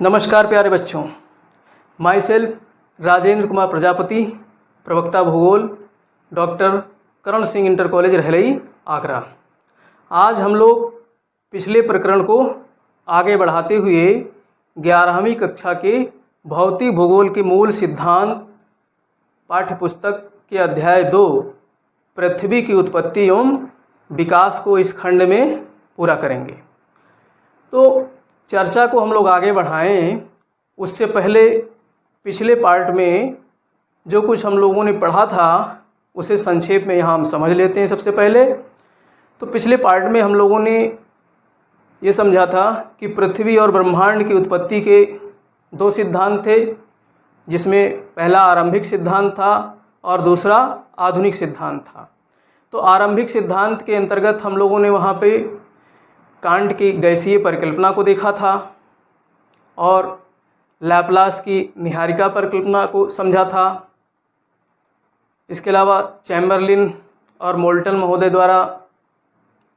नमस्कार प्यारे बच्चों, माई सेल्फ राजेंद्र कुमार प्रजापति, प्रवक्ता भूगोल, doctor Karan Singh inter college रहलई, आगरा। आज हम लोग पिछले प्रकरण को आगे बढ़ाते हुए 11वीं कक्षा के भौतिक भूगोल के मूल सिद्धांत पाठ्यपुस्तक के अध्याय 2 पृथ्वी की उत्पत्ति एवं विकास को इस खंड में पूरा करेंगे। तो चर्चा को हम लोग आगे बढ़ाएं उससे पहले पिछले पार्ट में जो कुछ हम लोगों ने पढ़ा था उसे संक्षेप में यहाँ हम समझ लेते हैं। सबसे पहले तो पिछले पार्ट में हम लोगों ने ये समझा था कि पृथ्वी और ब्रह्मांड की उत्पत्ति के 2 सिद्धांत थे, जिसमें पहला आरंभिक सिद्धांत था और दूसरा आधुनिक सिद्धांत था। तो आरंभिक सिद्धांत के अंतर्गत हम लोगों ने वहाँ पे कांट की गैसीय परिकल्पना को देखा था और लैप्लास की निहारिका परिकल्पना को समझा था। इसके अलावा चैम्बरलिन और मोल्टन महोदय द्वारा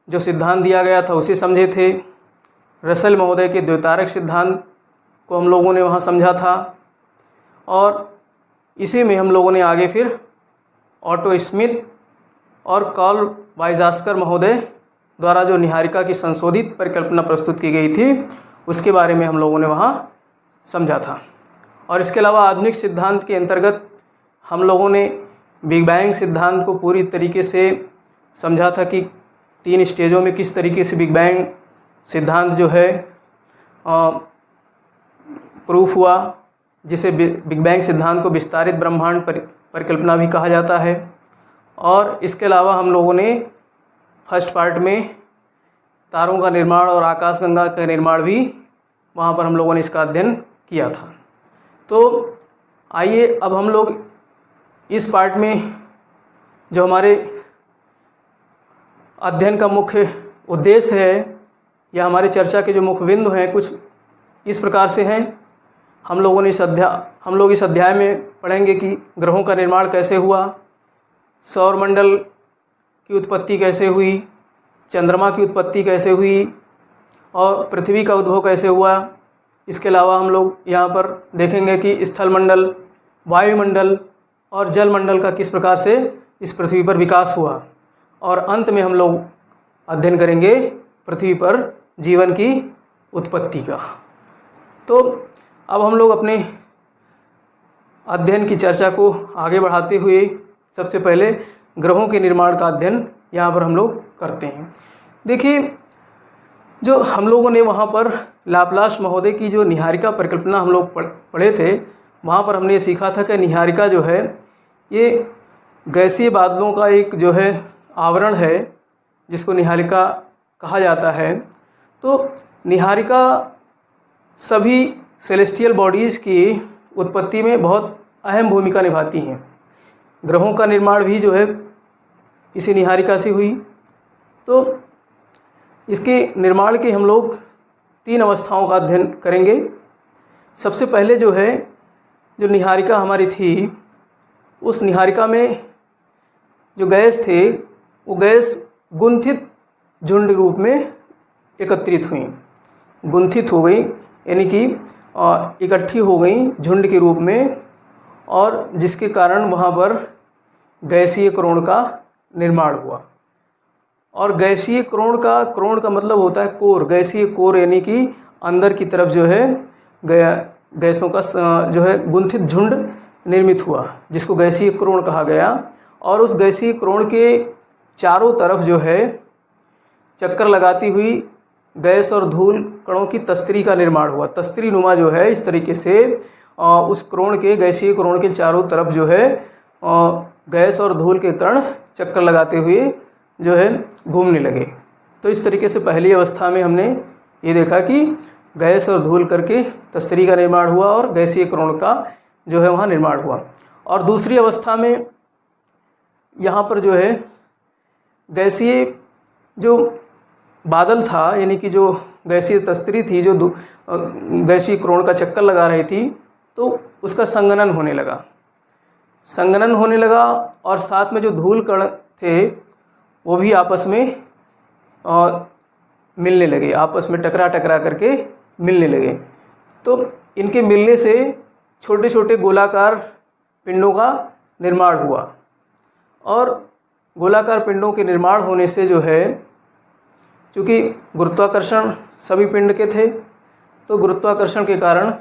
जो सिद्धांत दिया गया था उसे समझे थे। रसेल महोदय के द्वितारक सिद्धांत को हम लोगों ने वहाँ समझा था और इसी में हम लोगों ने आगे फिर ऑटो स्मिथ और कार्ल वाइजास्कर महोदय द्वारा जो निहारिका की संशोधित परिकल्पना प्रस्तुत की गई थी उसके बारे में हम लोगों ने वहाँ समझा था। और इसके अलावा आधुनिक सिद्धांत के अंतर्गत हम लोगों ने बिग बैंग सिद्धांत को पूरी तरीके से समझा था कि 3 स्टेजों में किस तरीके से बिग बैंग सिद्धांत जो है प्रूफ हुआ, जिसे बिग बैंग सिद्धांत को विस्तारित ब्रह्मांड परिकल्पना भी कहा जाता है। और इसके अलावा हम लोगों ने फर्स्ट पार्ट में तारों का निर्माण और आकाशगंगा का निर्माण भी वहाँ पर हम लोगों ने इसका अध्ययन किया था। तो आइए अब हम लोग इस पार्ट में जो हमारे अध्ययन का मुख्य उद्देश्य है या हमारे चर्चा के जो मुख्य बिंदु हैं कुछ इस प्रकार से हैं। हम लोग इस अध्याय में पढ़ेंगे कि ग्रहों का निर्माण कैसे हुआ, सौरमंडल की उत्पत्ति कैसे हुई, चंद्रमा की उत्पत्ति कैसे हुई और पृथ्वी का उद्भव कैसे हुआ। इसके अलावा हम लोग यहाँ पर देखेंगे कि स्थलमंडल, वायुमंडल और जलमंडल का किस प्रकार से इस पृथ्वी पर विकास हुआ। और अंत में हम लोग अध्ययन करेंगे पृथ्वी पर जीवन की उत्पत्ति का। तो अब हम लोग अपने अध्ययन की चर्चा को आगे बढ़ाते हुए सबसे पहले ग्रहों के निर्माण का अध्ययन यहाँ पर हम लोग करते हैं। देखिए, जो हम लोगों ने वहाँ पर लाप्लास महोदय की जो निहारिका परिकल्पना हम लोग पढ़े थे, वहाँ पर हमने ये सीखा था कि निहारिका जो है ये गैसीय बादलों का एक जो है आवरण है जिसको निहारिका कहा जाता है। तो निहारिका सभी सेलेस्टियल बॉडीज़ की उत्पत्ति में बहुत अहम भूमिका निभाती हैं। ग्रहों का निर्माण भी जो है इसी निहारिका से हुई। तो इसके निर्माण के हम लोग 3 अवस्थाओं का अध्ययन करेंगे। सबसे पहले जो है जो निहारिका हमारी थी, उस निहारिका में जो गैस थे वो गैस गुंथित झुंड रूप में एकत्रित हुई, गुंथित हो गई, यानी कि इकट्ठी हो गई झुंड के रूप में, और जिसके कारण वहाँ पर गैसीय क्रोण का निर्माण हुआ। और गैसीय क्रोण का मतलब होता है कोर, गैसीय कोर, यानी कि अंदर की तरफ जो है गैसों का जो है गुंथित झुंड निर्मित हुआ, जिसको गैसीय क्रोण कहा गया। और उस गैसीय क्रोण के चारों तरफ जो है चक्कर लगाती हुई गैस और धूल कणों की तस्तरी का निर्माण हुआ। तस्तरी नुमा जो है इस तरीके से उस क्रोण के, गैसीय क्रोण के चारों तरफ जो है गैस और धूल के कण चक्कर लगाते हुए जो है घूमने लगे। तो इस तरीके से पहली अवस्था में हमने ये देखा कि गैस और धूल करके तस्तरी का निर्माण हुआ और गैसीय क्रोण का जो है वहाँ निर्माण हुआ। और दूसरी अवस्था में यहाँ पर जो है गैसीय जो बादल था, यानी कि जो गैसीय तस्तरी थी जो गैसीय क्रोण का चक्कर लगा रही थी, तो उसका संघनन होने लगा और साथ में जो धूल कण थे वो भी आपस में मिलने लगे, आपस में टकरा करके मिलने लगे। तो इनके मिलने से छोटे छोटे गोलाकार पिंडों का निर्माण हुआ, और गोलाकार पिंडों के निर्माण होने से जो है, चूँकि गुरुत्वाकर्षण सभी पिंड के थे, तो गुरुत्वाकर्षण के कारण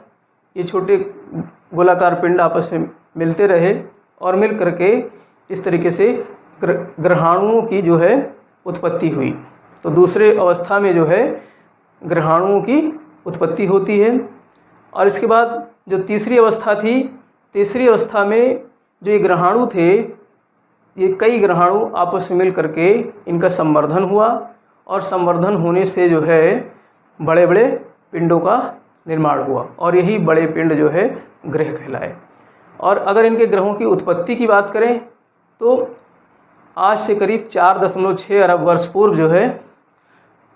ये छोटे गोलाकार पिंड आपस में मिलते रहे और मिल करके इस तरीके से ग्रहाणुओं की जो है उत्पत्ति हुई। तो दूसरे अवस्था में जो है ग्रहाणुओं की उत्पत्ति होती है। और इसके बाद जो तीसरी अवस्था थी, तीसरी अवस्था में जो ये ग्रहाणु थे, ये कई ग्रहाणु आपस में मिल करके इनका संवर्धन हुआ, और संवर्धन होने से जो है बड़े बड़े पिंडों का निर्माण हुआ, और यही बड़े पिंड जो है ग्रह कहलाए। और अगर इनके ग्रहों की उत्पत्ति की बात करें तो आज से करीब 4.6 अरब वर्ष पूर्व जो है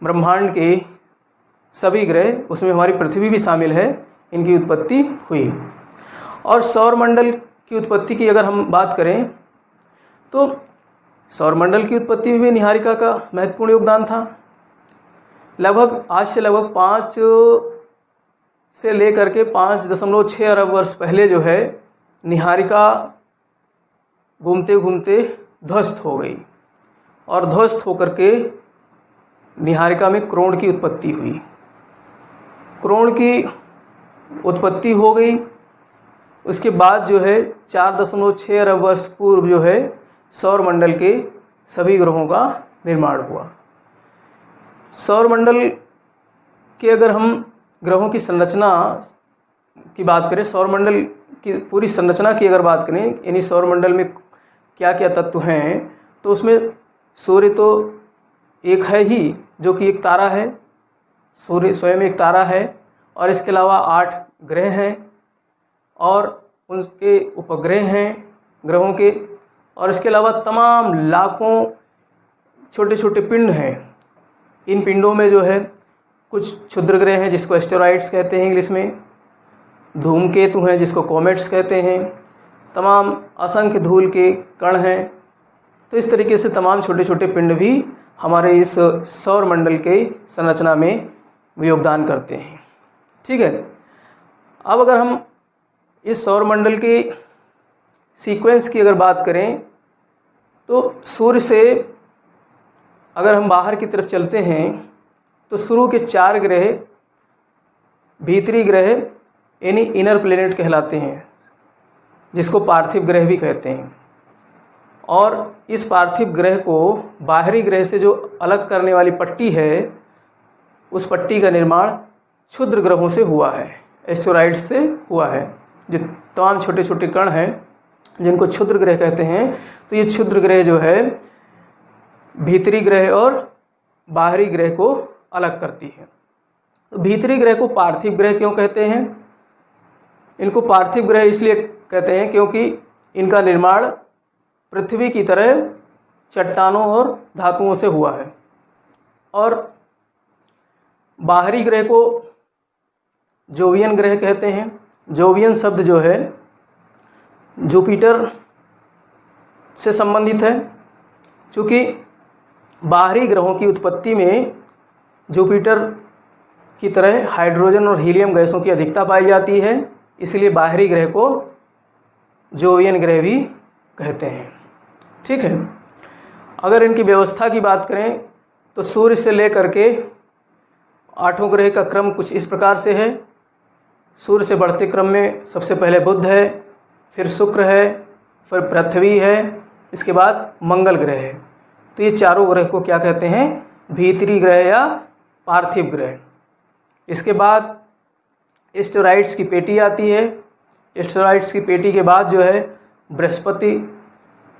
ब्रह्मांड के सभी ग्रह, उसमें हमारी पृथ्वी भी शामिल है, इनकी उत्पत्ति हुई। और सौरमंडल की उत्पत्ति की अगर हम बात करें तो सौरमंडल की उत्पत्ति में भी निहारिका का महत्वपूर्ण योगदान था। लगभग आज से लगभग 5 से लेकर के 5.6 अरब वर्ष पहले जो है निहारिका घूमते घूमते ध्वस्त हो गई, और ध्वस्त होकर के निहारिका में क्रोण की उत्पत्ति हुई। क्रोण की उत्पत्ति हो गई, उसके बाद जो है 4.6 अरब वर्ष पूर्व जो है सौरमंडल के सभी ग्रहों का निर्माण हुआ। सौरमंडल के अगर हम ग्रहों की संरचना की बात करें, सौरमंडल की पूरी संरचना की अगर बात करें, यानी सौरमंडल में क्या क्या तत्व हैं, तो उसमें सूर्य तो एक है ही, जो कि एक तारा है, सूर्य स्वयं एक तारा है, और इसके अलावा 8 ग्रह हैं और उनके उपग्रह हैं ग्रहों के, और इसके अलावा तमाम लाखों छोटे छोटे पिंड हैं। इन पिंडों में जो है कुछ क्षुद्र ग्रह हैं जिसको एस्टेरॉइड्स कहते हैं इंग्लिश में, धूमकेतु हैं जिसको कॉमेट्स कहते हैं, तमाम असंख्य धूल के कण हैं। तो इस तरीके से तमाम छोटे छोटे पिंड भी हमारे इस सौरमंडल के संरचना में योगदान करते हैं। ठीक है, अब अगर हम इस सौरमंडल के सीक्वेंस की अगर बात करें तो सूर्य से अगर हम बाहर की तरफ चलते हैं तो शुरू के 4 ग्रह भीतरी ग्रह यानी इनर प्लेनेट कहलाते हैं, जिसको पार्थिव ग्रह भी कहते हैं। और इस पार्थिव ग्रह को बाहरी ग्रह से जो अलग करने वाली पट्टी है, उस पट्टी का निर्माण क्षुद्र ग्रहों से हुआ है, एस्टेरॉइड से हुआ है। जो तमाम छोटे छोटे कण हैं जिनको क्षुद्र ग्रह कहते हैं, तो ये क्षुद्र ग्रह जो है भीतरी ग्रह और बाहरी ग्रह को अलग करती है। तो भीतरी ग्रह को पार्थिव ग्रह क्यों कहते हैं? इनको पार्थिव ग्रह इसलिए कहते हैं क्योंकि इनका निर्माण पृथ्वी की तरह चट्टानों और धातुओं से हुआ है। और बाहरी ग्रह को जोवियन ग्रह कहते हैं। जोवियन शब्द जो है जुपिटर से संबंधित है, क्योंकि बाहरी ग्रहों की उत्पत्ति में जुपिटर की तरह हाइड्रोजन और हीलियम गैसों की अधिकता पाई जाती है, इसलिए बाहरी ग्रह को जोवियन ग्रह भी कहते हैं। ठीक है, अगर इनकी व्यवस्था की बात करें तो सूर्य से लेकर के 8 ग्रह का क्रम कुछ इस प्रकार से है। सूर्य से बढ़ते क्रम में सबसे पहले बुध है, फिर शुक्र है, फिर पृथ्वी है, इसके बाद मंगल ग्रह है। तो ये चारों ग्रह को क्या कहते हैं? भीतरी ग्रह या पार्थिव ग्रह। इसके बाद एस्टेरॉइड्स की पेटी आती है। एस्टेरॉइड्स की पेटी के बाद जो है बृहस्पति,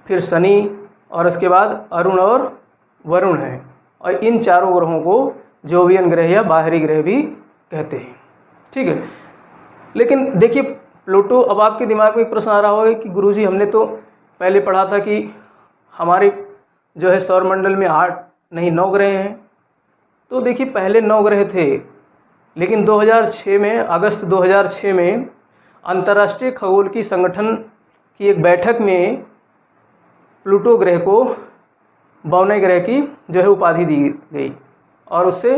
फिर शनि, और इसके बाद अरुण और वरुण है। और इन चारों ग्रहों को जोवियन ग्रह या बाहरी ग्रह भी कहते हैं। ठीक है, लेकिन देखिए प्लूटो, अब आपके दिमाग में एक प्रश्न आ रहा होगा कि गुरुजी हमने तो पहले पढ़ा था कि हमारे जो है सौरमंडल में 8 नहीं 9 ग्रह हैं। तो देखिए पहले 9 ग्रह थे, लेकिन 2006 में, अगस्त 2006 में अंतर्राष्ट्रीय खगोलकीय संगठन की एक बैठक में प्लूटो ग्रह को बौने ग्रह की जो है उपाधि दी गई और उससे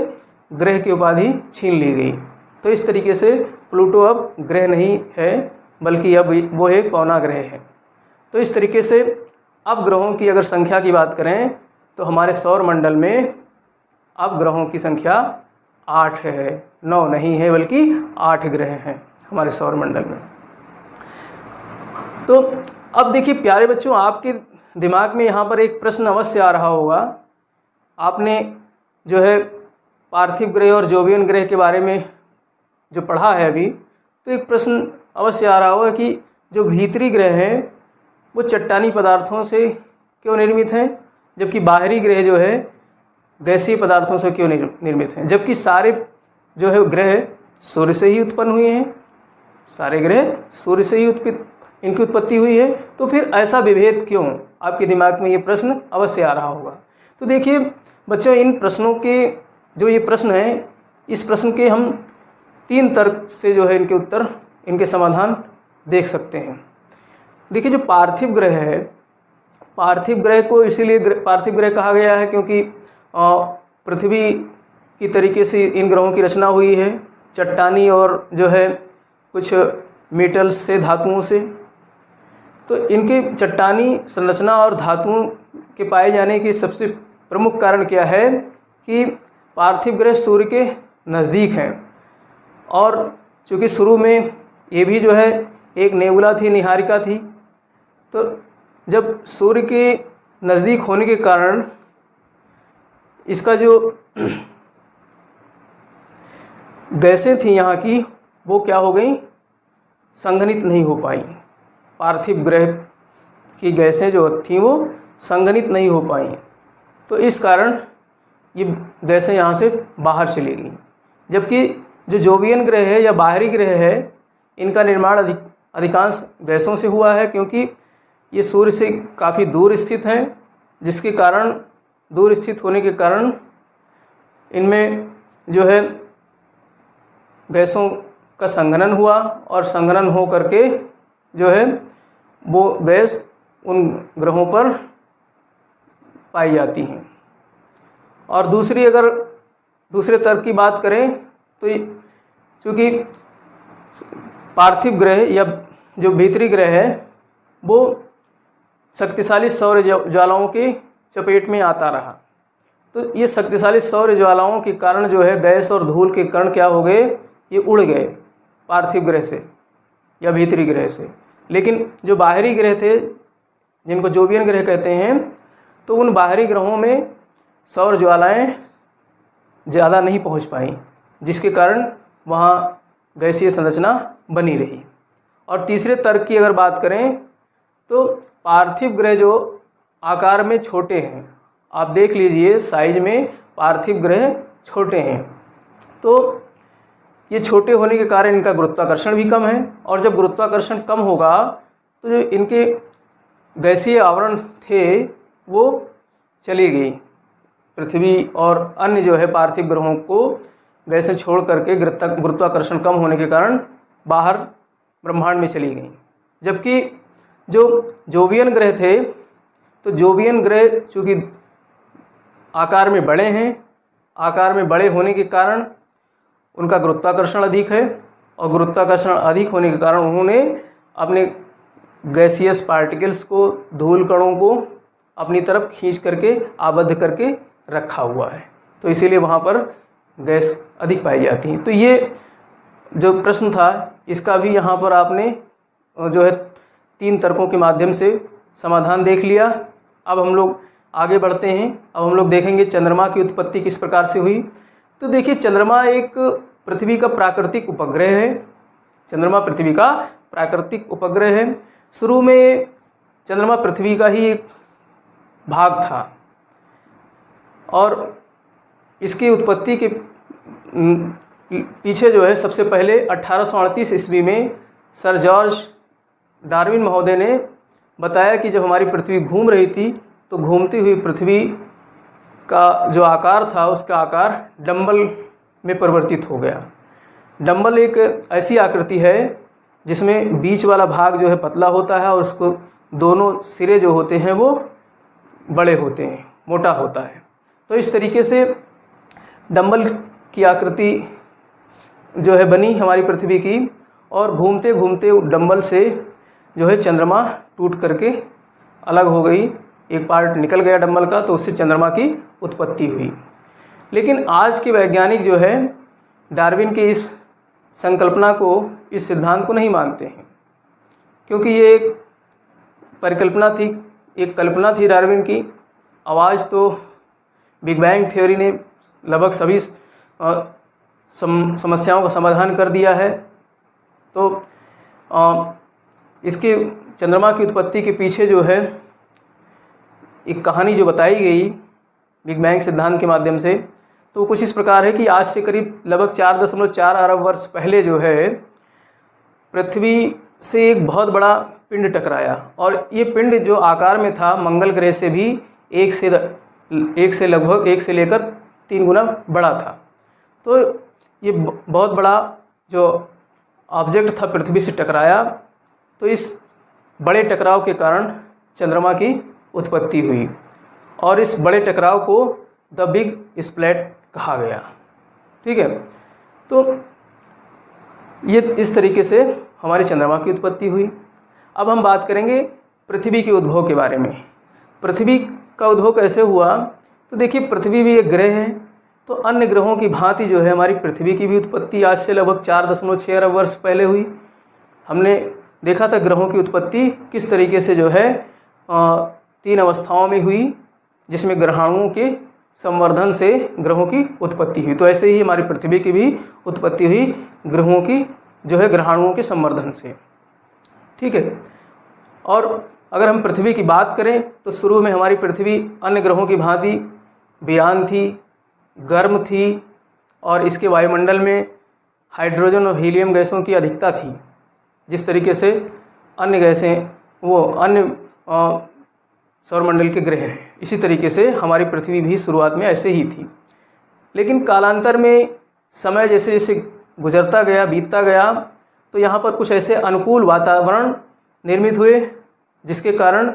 ग्रह की उपाधि छीन ली गई। तो इस तरीके से प्लूटो अब ग्रह नहीं है, बल्कि अब वो एक पौना ग्रह है। तो इस तरीके से अब ग्रहों की अगर संख्या की बात करें तो हमारे सौर मंडल में अब ग्रहों की संख्या 8 है, 9 नहीं है, बल्कि 8 ग्रह हैं हमारे सौर मंडल में। तो अब देखिए प्यारे बच्चों, आपके दिमाग में यहाँ पर एक प्रश्न अवश्य आ रहा होगा। आपने जो है पार्थिव ग्रह और जोवियन ग्रह के बारे में जो पढ़ा है अभी, तो एक प्रश्न अवश्य आ रहा होगा कि जो भीतरी ग्रह हैं वो चट्टानी पदार्थों से क्यों निर्मित हैं, जबकि बाहरी ग्रह जो है गैसीय पदार्थों से क्यों निर्मित हैं, जबकि सारे जो है ग्रह सूर्य से ही उत्पन्न हुए हैं, सारे ग्रह सूर्य से ही इनकी उत्पत्ति हुई है। तो फिर ऐसा विभेद क्यों? आपके दिमाग में ये प्रश्न अवश्य आ रहा होगा। तो देखिए बच्चों, इन प्रश्नों के जो ये प्रश्न है, इस प्रश्न के हम 3 तर्क से जो है इनके उत्तर, इनके समाधान देख सकते हैं। देखिए जो पार्थिव ग्रह है, पार्थिव ग्रह को इसीलिए पार्थिव ग्रह कहा गया है क्योंकि पृथ्वी की तरीके से इन ग्रहों की रचना हुई है, चट्टानी और जो है कुछ मेटल्स से, धातुओं से। तो इनके चट्टानी संरचना और धातुओं के पाए जाने के सबसे प्रमुख कारण क्या है कि पार्थिव ग्रह सूर्य के नज़दीक हैं, और चूँकि शुरू में ये भी जो है एक नेबुला थी, निहारिका थी। तो जब सूर्य के नज़दीक होने के कारण इसका जो गैसें थी यहाँ की, वो क्या हो गई, संघनित नहीं हो पाई। पार्थिव ग्रह की गैसें जो थीं वो संघनित नहीं हो पाई, तो इस कारण ये गैसें यहाँ से बाहर चली गई। जबकि जो जोवियन ग्रह है या बाहरी ग्रह है, इनका निर्माण अधिकांश गैसों से हुआ है, क्योंकि ये सूर्य से काफ़ी दूर स्थित हैं, जिसके कारण दूर स्थित होने के कारण इनमें जो है गैसों का संघनन हुआ, और संघनन हो करके जो है वो गैस उन ग्रहों पर पाई जाती हैं। और अगर दूसरे तर्क की बात करें तो चूँकि पार्थिव ग्रह या जो भीतरी ग्रह है वो शक्तिशाली सौर ज्वालाओं के चपेट में आता रहा, तो ये शक्तिशाली सौर ज्वालाओं के कारण जो है गैस और धूल के कण क्या हो गए, ये उड़ गए पार्थिव ग्रह से या भीतरी ग्रह से। लेकिन जो बाहरी ग्रह थे, जिनको जोवियन ग्रह कहते हैं, तो उन बाहरी ग्रहों में सौर ज्वालाएँ ज़्यादा नहीं पहुंच पाई, जिसके कारण वहाँ गैसीय संरचना बनी रही। और तीसरे तर्क की अगर बात करें तो पार्थिव ग्रह जो आकार में छोटे हैं, आप देख लीजिए साइज में पार्थिव ग्रह छोटे हैं, तो ये छोटे होने के कारण इनका गुरुत्वाकर्षण भी कम है, और जब गुरुत्वाकर्षण कम होगा तो जो इनके गैसीय आवरण थे वो चली गई, पृथ्वी और अन्य जो है पार्थिव ग्रहों को गैसें छोड़ करके गुरुत्वाकर्षण कम होने के कारण बाहर ब्रह्मांड में चली गई। जबकि जो जोवियन ग्रह थे, तो जोवियन ग्रह चूँकि आकार में बड़े हैं, आकार में बड़े होने के कारण उनका गुरुत्वाकर्षण अधिक है, और गुरुत्वाकर्षण अधिक होने के कारण उन्होंने अपने गैसियस पार्टिकल्स को, धूल कणों को अपनी तरफ खींच करके आबद्ध करके रखा हुआ है, तो इसीलिए वहाँ पर गैस अधिक पाई जाती है। तो ये जो प्रश्न था, इसका भी यहाँ पर आपने जो है 3 तर्कों के माध्यम से समाधान देख लिया। अब हम लोग आगे बढ़ते हैं। अब हम लोग देखेंगे चंद्रमा की उत्पत्ति किस प्रकार से हुई। तो देखिए, चंद्रमा एक पृथ्वी का प्राकृतिक उपग्रह है। चंद्रमा पृथ्वी का प्राकृतिक उपग्रह है। शुरू में चंद्रमा पृथ्वी का ही एक भाग था, और इसकी उत्पत्ति के पीछे जो है सबसे पहले 1838 ईस्वी में सर जॉर्ज डार्विन महोदय ने बताया कि जब हमारी पृथ्वी घूम रही थी तो घूमती हुई पृथ्वी का जो आकार था उसका आकार डंबल में परिवर्तित हो गया। डंबल एक ऐसी आकृति है जिसमें बीच वाला भाग जो है पतला होता है और उसको दोनों सिरे जो होते हैं वो बड़े होते हैं, मोटा होता है। तो इस तरीके से डंबल की आकृति जो है बनी हमारी पृथ्वी की, और घूमते घूमते डंबल से जो है चंद्रमा टूट करके अलग हो गई, एक पार्ट निकल गया डंबल का, तो उससे चंद्रमा की उत्पत्ति हुई। लेकिन आज के वैज्ञानिक जो है डार्विन की इस संकल्पना को, इस सिद्धांत को नहीं मानते हैं, क्योंकि ये एक परिकल्पना थी, एक कल्पना थी डार्विन की। आवाज़ तो बिग बैंग थ्योरी ने लगभग सभी समस्याओं का समाधान कर दिया है। तो इसके चंद्रमा की उत्पत्ति के पीछे जो है एक कहानी जो बताई गई बिग बैंग सिद्धांत के माध्यम से, तो कुछ इस प्रकार है कि आज से करीब लगभग 4.4 अरब वर्ष पहले जो है पृथ्वी से एक बहुत बड़ा पिंड टकराया, और ये पिंड जो आकार में था मंगल ग्रह से भी एक से लेकर 3 गुना बड़ा था। तो ये बहुत बड़ा जो ऑब्जेक्ट था पृथ्वी से टकराया, तो इस बड़े टकराव के कारण चंद्रमा की उत्पत्ति हुई, और इस बड़े टकराव को द बिग स्प्लैट कहा गया। ठीक है, तो ये इस तरीके से हमारे चंद्रमा की उत्पत्ति हुई। अब हम बात करेंगे पृथ्वी के उद्भव के बारे में। पृथ्वी का उद्भव कैसे हुआ? तो देखिए, पृथ्वी भी एक ग्रह है, तो अन्य ग्रहों की भांति जो है हमारी पृथ्वी की भी उत्पत्ति आज से लगभग 4.6 अरब वर्ष पहले हुई। हमने देखा था ग्रहों की उत्पत्ति किस तरीके से जो है 3 अवस्थाओं में हुई, जिसमें ग्रहाणुओं के संवर्धन से ग्रहों की उत्पत्ति हुई। तो ऐसे ही हमारी पृथ्वी की भी उत्पत्ति हुई ग्रहों की जो है ग्रहाणुओं के संवर्धन से। ठीक है, और अगर हम पृथ्वी की बात करें तो शुरू में हमारी पृथ्वी अन्य ग्रहों की भांति बेयान थी, गर्म थी, और इसके वायुमंडल में हाइड्रोजन और हीलियम गैसों की अधिकता थी। जिस तरीके से अन्य गैसें वो अन्य सौरमंडल के ग्रह हैं, इसी तरीके से हमारी पृथ्वी भी शुरुआत में ऐसे ही थी। लेकिन कालांतर में समय जैसे जैसे गुजरता गया, बीतता गया, तो यहाँ पर कुछ ऐसे अनुकूल वातावरण निर्मित हुए जिसके कारण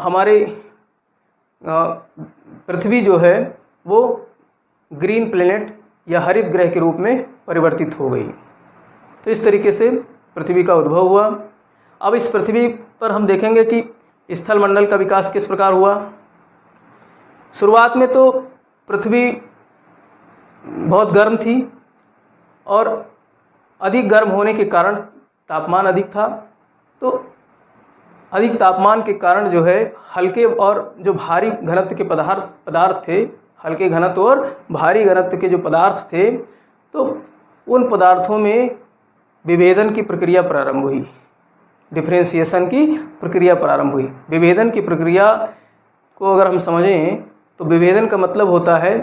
हमारे पृथ्वी जो है वो ग्रीन प्लेनेट या हरित ग्रह के रूप में परिवर्तित हो गई। तो इस तरीके से पृथ्वी का उद्भव हुआ। अब इस पृथ्वी पर हम देखेंगे कि स्थल मंडल का विकास किस प्रकार हुआ। शुरुआत में तो पृथ्वी बहुत गर्म थी, और अधिक गर्म होने के कारण तापमान अधिक था। तो अधिक तापमान के कारण जो है हल्के और जो भारी घनत्व के पदार्थ थे, हल्के घनत्व और भारी घनत्व के जो पदार्थ थे, तो उन पदार्थों में विभेदन की प्रक्रिया प्रारंभ हुई, डिफरेंशिएशन की प्रक्रिया प्रारंभ हुई। विभेदन की प्रक्रिया को अगर हम समझें तो विभेदन का मतलब होता है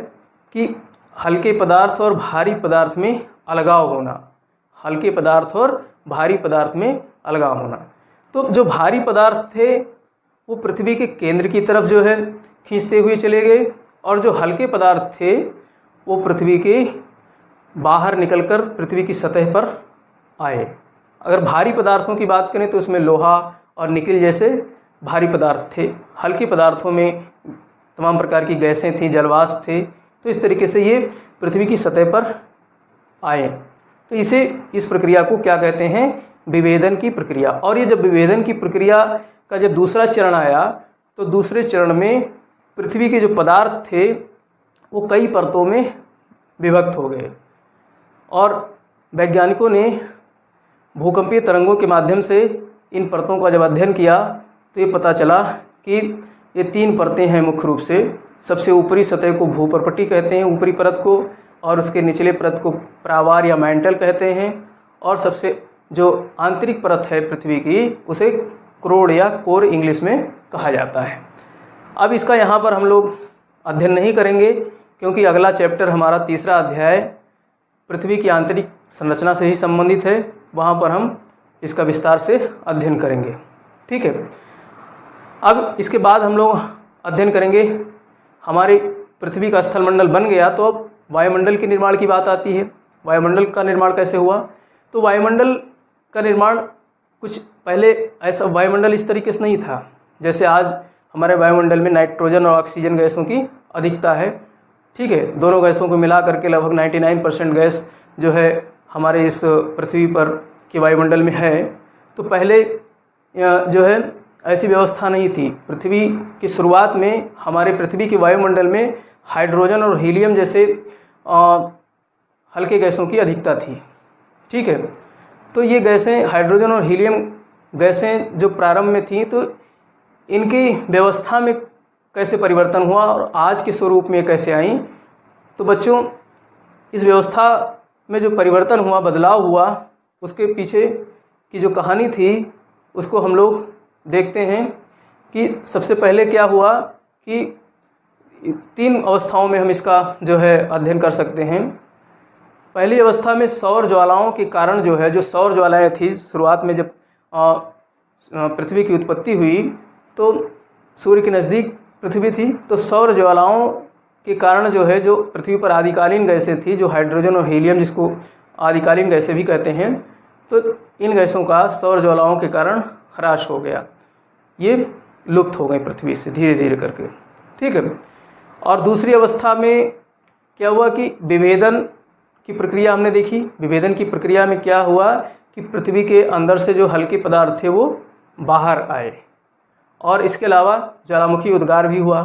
कि हल्के पदार्थ और भारी पदार्थ में अलगाव होना, हल्के पदार्थ और भारी पदार्थ में अलगाव होना। तो जो भारी पदार्थ थे वो पृथ्वी के केंद्र की तरफ जो है खींचते हुए चले गए, और जो हल्के पदार्थ थे वो पृथ्वी के बाहर निकलकर पृथ्वी की सतह पर आए। अगर भारी पदार्थों की बात करें तो उसमें लोहा और निकिल जैसे भारी पदार्थ थे। हल्के पदार्थों में तमाम प्रकार की गैसें थीं, जलवाष्प थे। तो इस तरीके से ये पृथ्वी की सतह पर आए। तो इस प्रक्रिया को क्या कहते हैं? विभेदन की प्रक्रिया। और ये जब विभेदन की प्रक्रिया का जब दूसरा चरण आया तो दूसरे चरण में पृथ्वी के जो पदार्थ थे वो कई परतों में विभक्त हो गए, और वैज्ञानिकों ने भूकंपीय तरंगों के माध्यम से इन परतों का जब अध्ययन किया तो ये पता चला कि ये 3 परतें हैं मुख्य रूप से। सबसे ऊपरी सतह को भूपर्पटी कहते हैं, ऊपरी परत को, और उसके निचले परत को प्रावार या मैंटल कहते हैं, और सबसे जो आंतरिक परत है पृथ्वी की उसे क्रोड या कोर इंग्लिश में कहा जाता है। अब इसका यहाँ पर हम लोग अध्ययन नहीं करेंगे, क्योंकि अगला चैप्टर हमारा तीसरा अध्याय पृथ्वी की आंतरिक संरचना से ही संबंधित है, वहाँ पर हम इसका विस्तार से अध्ययन करेंगे। ठीक है, अब इसके बाद हम लोग अध्ययन करेंगे हमारे पृथ्वी का स्थलमंडल बन गया तो अब वायुमंडल के निर्माण की बात आती है। वायुमंडल का निर्माण कैसे हुआ? तो वायुमंडल का निर्माण कुछ पहले ऐसा वायुमंडल इस तरीके से नहीं था जैसे आज हमारे वायुमंडल में नाइट्रोजन और ऑक्सीजन गैसों की अधिकता है। ठीक है, दोनों गैसों को मिला करके लगभग 99% गैस जो है हमारे इस पृथ्वी पर के वायुमंडल में है, तो पहले जो है ऐसी व्यवस्था नहीं थी। पृथ्वी की शुरुआत में हमारे पृथ्वी के वायुमंडल में हाइड्रोजन और हीलियम जैसे हल्के गैसों की अधिकता थी। ठीक है, तो ये गैसें हाइड्रोजन और हीलियम गैसें जो प्रारंभ में थीं, तो इनकी व्यवस्था में कैसे परिवर्तन हुआ और आज के स्वरूप में कैसे आई। तो बच्चों, इस व्यवस्था में जो परिवर्तन हुआ, बदलाव हुआ, उसके पीछे की जो कहानी थी उसको हम लोग देखते हैं कि सबसे पहले क्या हुआ कि 3 अवस्थाओं में हम इसका जो है अध्ययन कर सकते हैं। पहली अवस्था में सौर ज्वालाओं के कारण जो है, जो सौर ज्वालाएँ थी शुरुआत में जब पृथ्वी की उत्पत्ति हुई तो सूर्य के नज़दीक पृथ्वी थी, तो सौर ज्वालाओं के कारण जो है, जो पृथ्वी पर आदिकालीन गैसें थी, जो हाइड्रोजन और हीलियम जिसको आदिकालीन गैसें भी कहते हैं, तो इन गैसों का सौर ज्वालाओं के कारण ह्रास हो गया, ये लुप्त हो गई पृथ्वी से धीरे धीरे करके। ठीक है, और दूसरी अवस्था में क्या हुआ कि विभेदन की प्रक्रिया हमने देखी। विभेदन की प्रक्रिया में क्या हुआ कि पृथ्वी के अंदर से जो हल्के पदार्थ थे वो बाहर आए, और इसके अलावा ज्वालामुखी उद्गार भी हुआ।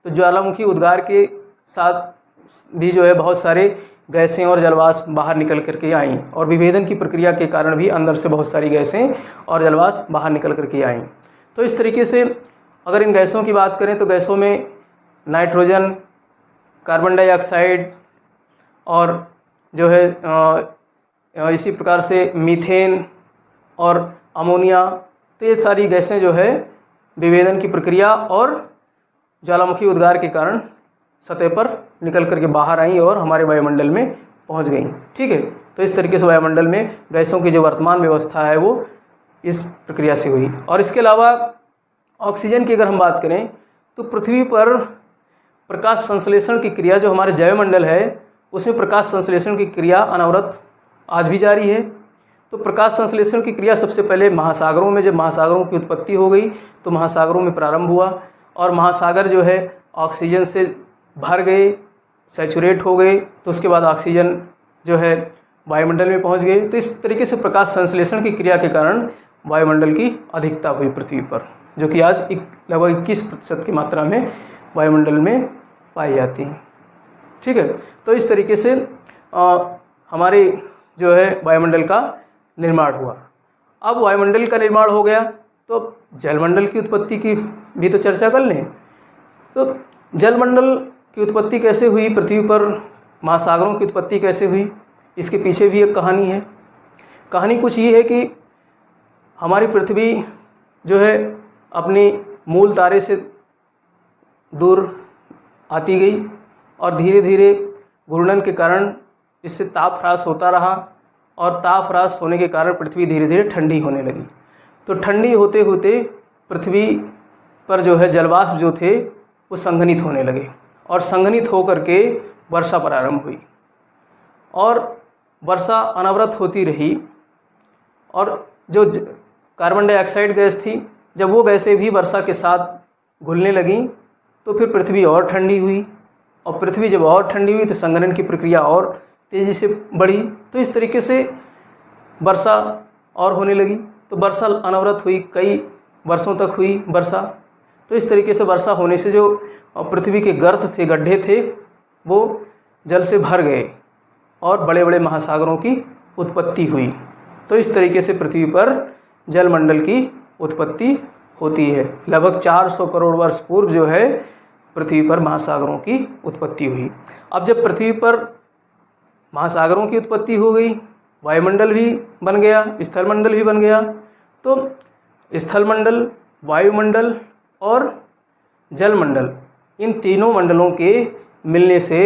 तो ज्वालामुखी उद्गार के साथ भी जो है बहुत सारे गैसें और जलवाष्प बाहर निकल करके आईं, और विभेदन की प्रक्रिया के कारण भी अंदर से बहुत सारी गैसें और जलवाष्प बाहर निकल करके आईं। तो इस तरीके से अगर इन गैसों की बात करें तो गैसों में नाइट्रोजन, कार्बन डाइऑक्साइड और जो है इसी प्रकार से मीथेन और अमोनिया, तो ये सारी गैसें जो है विभेदन की प्रक्रिया और ज्वालामुखी उद्गार के कारण सतह पर निकल करके बाहर आई और हमारे वायुमंडल में पहुंच गई। ठीक है, तो इस तरीके से वायुमंडल में गैसों की जो वर्तमान व्यवस्था है वो इस प्रक्रिया से हुई। और इसके अलावा ऑक्सीजन की अगर हम बात करें तो पृथ्वी पर प्रकाश संश्लेषण की क्रिया, जो हमारे जैवमंडल है उसमें प्रकाश संश्लेषण की क्रिया अनवरत आज भी जारी है। तो प्रकाश संश्लेषण की क्रिया सबसे पहले महासागरों में, जब महासागरों की उत्पत्ति हो गई तो महासागरों में प्रारंभ हुआ, और महासागर जो है ऑक्सीजन से भर गए, सैचुरेट हो गए, तो उसके बाद ऑक्सीजन जो है वायुमंडल में पहुंच गए। तो इस तरीके से प्रकाश संश्लेषण की क्रिया के कारण वायुमंडल की अधिकता हुई पृथ्वी पर, जो कि आज लगभग 21% की मात्रा में वायुमंडल में पाई जाती है। ठीक है, तो इस तरीके से हमारे जो है वायुमंडल का निर्माण हुआ। अब वायुमंडल का निर्माण हो गया तो जलमंडल की उत्पत्ति की भी तो चर्चा कर लें। तो जलमंडल की उत्पत्ति कैसे हुई, पृथ्वी पर महासागरों की उत्पत्ति कैसे हुई, इसके पीछे भी एक कहानी है। कहानी कुछ ये है कि हमारी पृथ्वी जो है अपनी मूल तारे से दूर आती गई, और धीरे धीरे घूर्णन के कारण इससे ताप ह्रास होता रहा, और ताप ह्रास होने के कारण पृथ्वी धीरे धीरे ठंडी होने लगी। तो ठंडी होते होते पृथ्वी पर जो है जलवाष्प जो थे वो संघनित होने लगे, और संघनित होकर के वर्षा प्रारंभ हुई, और वर्षा अनवरत होती रही। और जो कार्बन डाइऑक्साइड गैस थी, जब वो गैसें भी वर्षा के साथ घुलने लगीं तो फिर पृथ्वी और ठंडी हुई, और पृथ्वी जब और ठंडी हुई तो संघनन की प्रक्रिया और तेज़ी से बढ़ी। तो इस तरीके से वर्षा और होने लगी। तो वर्षा अनवरत हुई, कई वर्षों तक हुई वर्षा। तो इस तरीके से वर्षा होने से जो पृथ्वी के गर्त थे, गड्ढे थे, वो जल से भर गए और बड़े बड़े महासागरों की उत्पत्ति हुई। तो इस तरीके से पृथ्वी पर जलमंडल की उत्पत्ति होती है। लगभग 400 करोड़ वर्ष पूर्व जो है पृथ्वी पर महासागरों की उत्पत्ति हुई। अब जब पृथ्वी पर महासागरों की उत्पत्ति हो गई, वायुमंडल भी बन गया, स्थलमंडल भी बन गया, तो स्थलमंडल, वायुमंडल और जलमंडल, इन तीनों मंडलों के मिलने से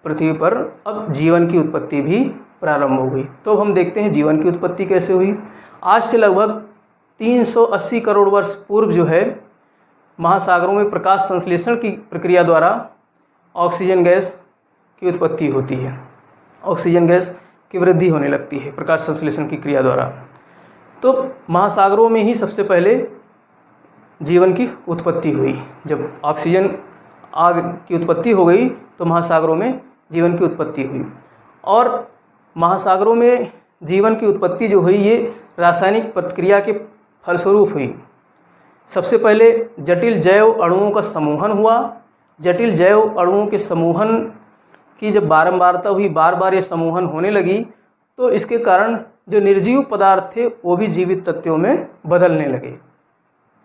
पृथ्वी पर अब जीवन की उत्पत्ति भी प्रारंभ हो गई। तो हम देखते हैं जीवन की उत्पत्ति कैसे हुई। आज से लगभग 380 करोड़ वर्ष पूर्व जो है महासागरों में प्रकाश संश्लेषण की प्रक्रिया द्वारा ऑक्सीजन गैस की उत्पत्ति होती है, ऑक्सीजन गैस की वृद्धि होने लगती है प्रकाश संश्लेषण की क्रिया द्वारा। तो महासागरों में ही सबसे पहले जीवन की उत्पत्ति हुई। जब ऑक्सीजन आग की उत्पत्ति हो गई तो महासागरों में जीवन की उत्पत्ति हुई। और महासागरों में जीवन की उत्पत्ति जो हुई ये रासायनिक प्रतिक्रिया के फलस्वरूप हुई। सबसे पहले जटिल जैव अणुओं का समूहन हुआ। जटिल जैव अणुओं के समूहन की जब बारंबारता हुई, बार बार ये समूहन होने लगी, तो इसके कारण जो निर्जीव पदार्थ थे वो भी जीवित तत्वों में बदलने लगे।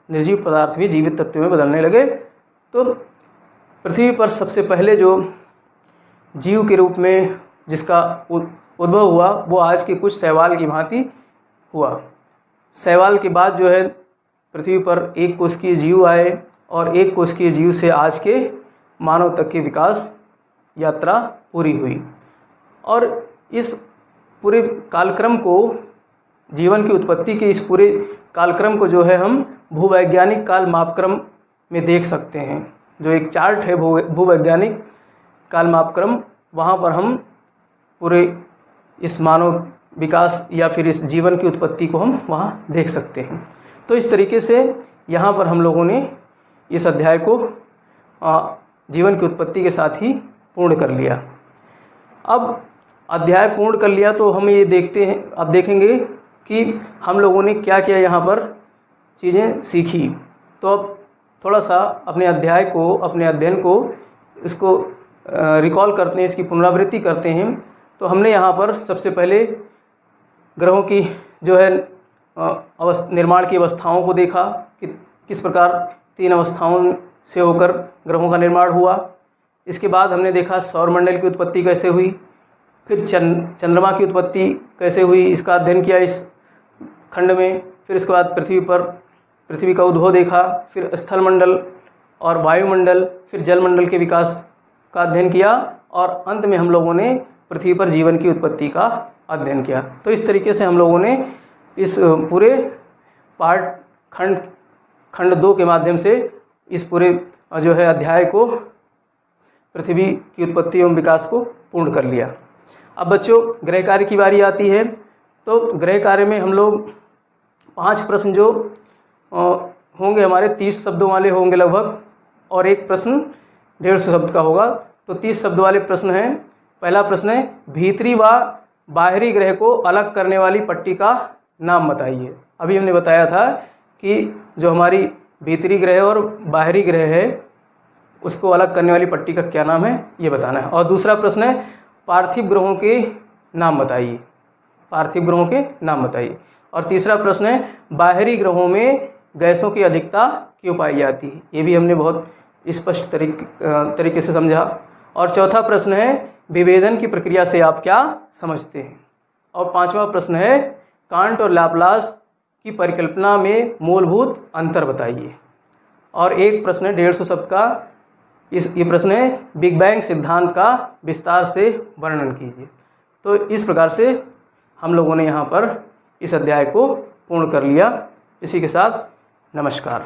निर्जीव पदार्थ भी जीवित तत्वों में बदलने लगे। तो पृथ्वी पर सबसे पहले जो जीव के रूप में जिसका उद्भव हुआ वो आज के कुछ शैवाल की भांति हुआ। शैवाल के बाद जो है पृथ्वी पर एक कोशिकीय जीव आए और एक कोशिकीय जीव से आज के मानव तक की विकास यात्रा पूरी हुई। और इस पूरे कालक्रम को, जीवन की उत्पत्ति के इस पूरे कालक्रम को जो है हम भूवैज्ञानिक काल मापक्रम में देख सकते हैं। जो एक चार्ट है भूवैज्ञानिक काल मापक्रम, वहाँ पर हम पूरे इस मानव विकास या फिर इस जीवन की उत्पत्ति को हम वहाँ देख सकते हैं। तो इस तरीके से यहाँ पर हम लोगों ने इस अध्याय को जीवन की उत्पत्ति के साथ ही पूर्ण कर लिया। अब अध्याय पूर्ण कर लिया तो हम ये देखते हैं, अब देखेंगे कि हम लोगों ने क्या क्या यहाँ पर चीज़ें सीखी। तो अब थोड़ा सा अपने अध्याय को, अपने अध्ययन को इसको रिकॉल करते हैं, इसकी पुनरावृत्ति करते हैं। तो हमने यहाँ पर सबसे पहले ग्रहों की जो है निर्माण की अवस्थाओं को देखा कि किस प्रकार 3 अवस्थाओं से होकर ग्रहों का निर्माण हुआ। इसके बाद हमने देखा सौरमंडल की उत्पत्ति कैसे हुई, फिर चंद्रमा की उत्पत्ति कैसे हुई, इसका अध्ययन किया इस खंड में। फिर इसके बाद पृथ्वी का उद्भव देखा, फिर स्थलमंडल और वायुमंडल, फिर जलमंडल के विकास का अध्ययन किया और अंत में हम लोगों ने पृथ्वी पर जीवन की उत्पत्ति का अध्ययन किया। तो इस तरीके से हम लोगों ने इस पूरे पार्ट खंड 2 के माध्यम से इस पूरे जो है अध्याय को, पृथ्वी की उत्पत्ति एवं विकास को पूर्ण कर लिया। अब बच्चों गृह कार्य की बारी आती है। तो गृह कार्य में हम लोग 5 प्रश्न जो होंगे हमारे 30 शब्दों वाले होंगे लगभग, और एक प्रश्न 150 शब्द का होगा। तो 30 शब्द वाले प्रश्न हैं। पहला प्रश्न है, भीतरी व बाहरी ग्रह को अलग करने वाली पट्टी का नाम बताइए। अभी हमने बताया था कि जो हमारी भीतरी ग्रह और बाहरी ग्रह है उसको अलग करने वाली पट्टी का क्या नाम है ये बताना है। और दूसरा प्रश्न है, पार्थिव ग्रहों के नाम बताइए। पार्थिव ग्रहों के नाम बताइए। और तीसरा प्रश्न है, बाहरी ग्रहों में गैसों की अधिकता क्यों पाई जाती है। ये भी हमने बहुत स्पष्ट तरीके से समझा। और चौथा प्रश्न है, विभेदन की प्रक्रिया से आप क्या समझते हैं। और पांचवा प्रश्न है, कांट और लाप्लास की परिकल्पना में मूलभूत अंतर बताइए। और एक प्रश्न है 150 शब्द का, ये प्रश्न है, बिग बैंग सिद्धांत का विस्तार से वर्णन कीजिए। तो इस प्रकार से हम लोगों ने यहाँ पर इस अध्याय को पूर्ण कर लिया। इसी के साथ नमस्कार।